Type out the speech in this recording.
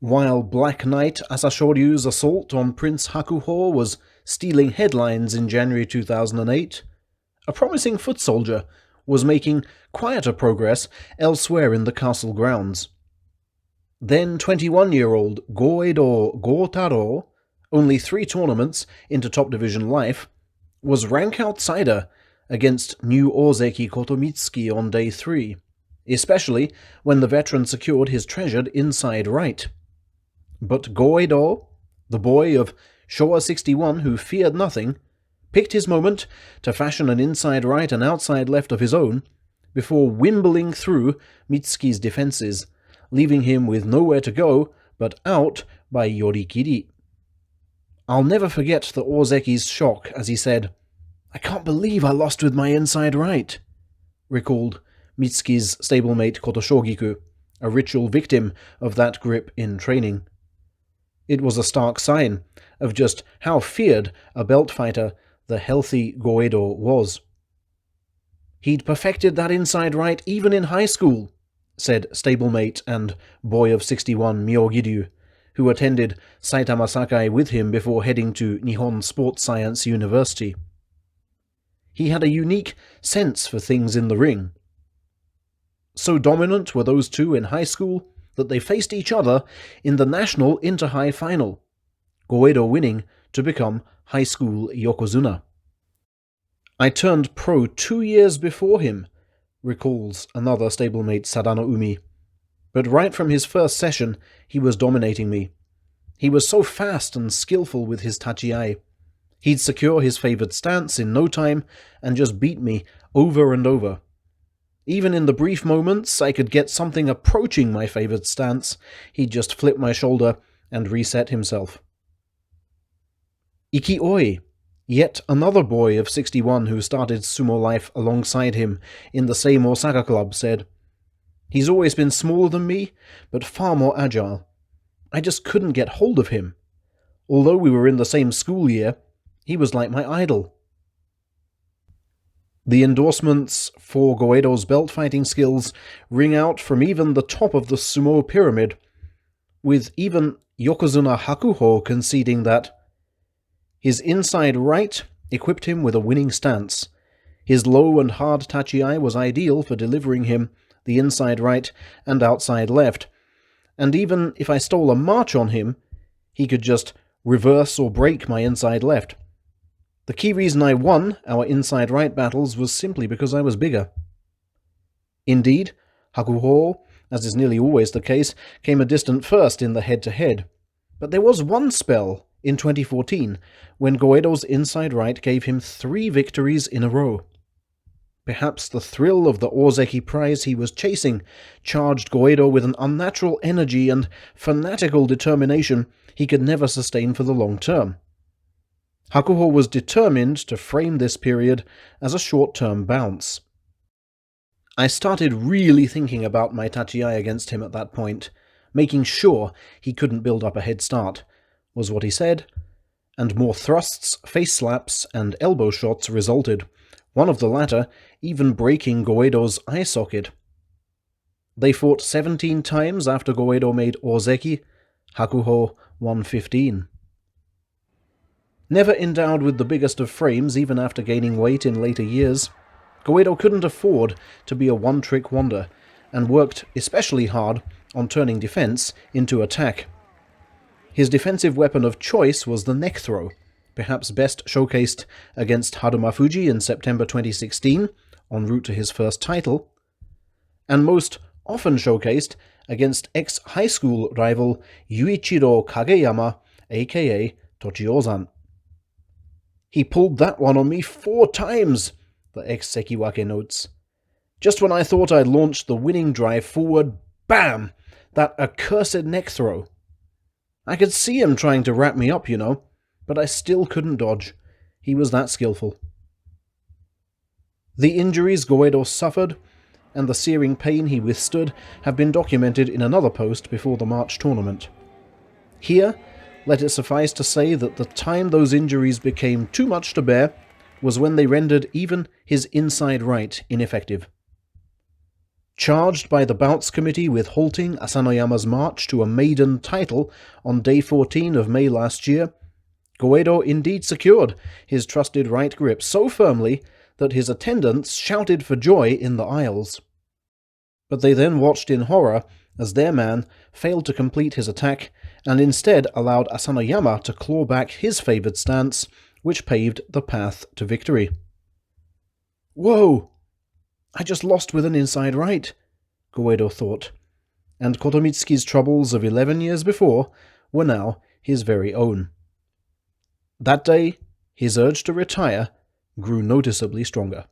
While Black Knight Asashoryu's assault on Prince Hakuho was stealing headlines in January 2008, a promising foot soldier was making quieter progress elsewhere in the castle grounds. Then 21-year-old Goeido Gotaro, only 3 tournaments into top division life, was rank outsider against new Ozeki Kotomitsuki on day 3, especially when the veteran secured his treasured inside right. But Goeido, the boy of Showa 61 who feared nothing, picked his moment to fashion an inside right and outside left of his own before wimbling through Mitsuki's defenses, leaving him with nowhere to go but out by Yorikiri. I'll never forget the Ozeki's shock as he said, "I can't believe I lost with my inside right," recalled Mitsuki's stablemate Kotoshogiku, a ritual victim of that grip in training. It was a stark sign of just how feared a belt fighter the healthy Goeido was. "He'd perfected that inside right even in high school," said stablemate and boy of 61 Myogiryu, who attended Saitama Sakai with him before heading to Nihon Sports Science University. He had a unique sense for things in the ring. So dominant were those two in high school that they faced each other in the national inter-high final, Goeido winning to become high school yokozuna. "I turned pro 2 years before him," recalls another stablemate Sadanoumi. "But right from his first session, he was dominating me. He was so fast and skillful with his tachiai. He'd secure his favored stance in no time and just beat me over and over. Even in the brief moments I could get something approaching my favored stance, he'd just flip my shoulder and reset himself." Ikioi, yet another boy of 61 who started sumo life alongside him in the same Osaka club, said, "He's always been smaller than me, but far more agile. I just couldn't get hold of him. Although we were in the same school year, he was like my idol." The endorsements for Goeido's belt fighting skills ring out from even the top of the sumo pyramid, with even Yokozuna Hakuho conceding that his inside right equipped him with a winning stance. His low and hard tachiai was ideal for delivering him the inside right and outside left, and even if I stole a march on him, he could just reverse or break my inside left. The key reason I won our inside right battles was simply because I was bigger. Indeed, Hakuho, as is nearly always the case, came a distant first in the head-to-head. But there was one spell in 2014 when Goeido's inside right gave him 3 victories in a row. Perhaps the thrill of the Ozeki prize he was chasing charged Goeido with an unnatural energy and fanatical determination he could never sustain for the long term. Hakuho was determined to frame this period as a short-term bounce. "I started really thinking about my tachiai against him at that point, making sure he couldn't build up a head start," was what he said, and more thrusts, face slaps, and elbow shots resulted, one of the latter even breaking Goeido's eye socket. They fought 17 times after Goeido made Ozeki. Hakuho won 15. Never endowed with the biggest of frames even after gaining weight in later years, Goeido couldn't afford to be a one-trick wonder, and worked especially hard on turning defense into attack. His defensive weapon of choice was the neck throw, perhaps best showcased against Haruma Fuji in September 2016, en route to his first title, and most often showcased against ex-high school rival Yuichiro Kageyama, aka Tochiozan. "He pulled that one on me 4 times, the ex-Sekiwake notes. "Just when I thought I'd launched the winning drive forward, bam! That accursed neck throw. I could see him trying to wrap me up, but I still couldn't dodge. He was that skillful." The injuries Goeido suffered and the searing pain he withstood have been documented in another post before the March tournament. Here, let it suffice to say that the time those injuries became too much to bear was when they rendered even his inside right ineffective. Charged by the bouts committee with halting Asanoyama's march to a maiden title on day 14 of May last year, Goeido indeed secured his trusted right grip so firmly that his attendants shouted for joy in the aisles. But they then watched in horror as their man failed to complete his attack and instead allowed Asanoyama to claw back his favoured stance, which paved the path to victory. "Whoa! I just lost with an inside right," Goeido thought, and Kotomitsuki's troubles of 11 years before were now his very own. That day, his urge to retire grew noticeably stronger.